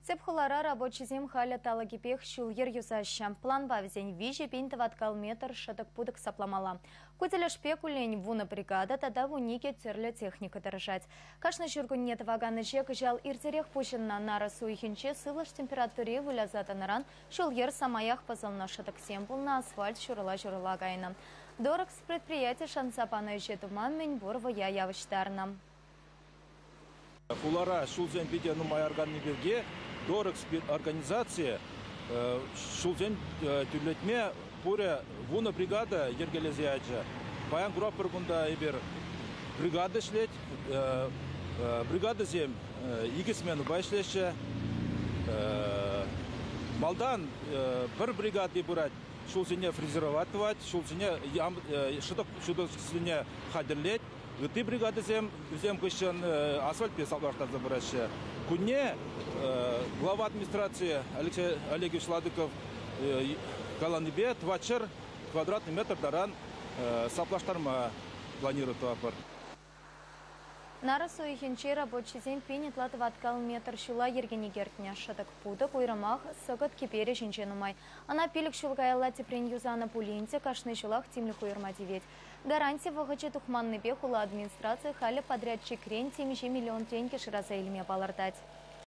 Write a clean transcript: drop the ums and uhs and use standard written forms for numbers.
Сепхулара рабочий зим халя талагипех шулер юзаща. План бавзень вижи пинтоваткал метр шаток пудок сапламала. Кутеля шпекулень вуна бригада тада вунике терля техника дорожать. Кашна шургун нет ваганы жек жал иртерех пущен на нарасу и хинче сылаш температуре вылязата наран шулер самаях пазална шаток семпул на асфальт шурала гайна. Дорог с предприятия шансапана ищет мамень борва я явыштарна. Фулара шулзен пидя нумай организберге дорог организация шулзен тюлетме пуре вуна бригада ергелезяджа. Паян группа бунда ибер бригада шлет бригада зем игисмен байшлеше малдан бір бригады бурат шулзене фрезероватывать шулзене шудок сине хадерлет. Ты бригады зем кышын асфальт песалбаштан забыраща. Куне глава администрации Алексей Олегович Ладыков каланыбе 20 квадратный метр даран саплаштарма планирует апар. Нарасу и хинчи рабочий день пинет латваткал метр шула ергенигертня шаток пудок уйрамах сагат кипери шинченумай. Она пилик шулгайла тепрень юзана пулинте кашны шулах тимлих уйрмативет. Гарантия вахачи тухманный бехула администрации халя подрядчик рень 7 миллион теньки шираза ильме балардать.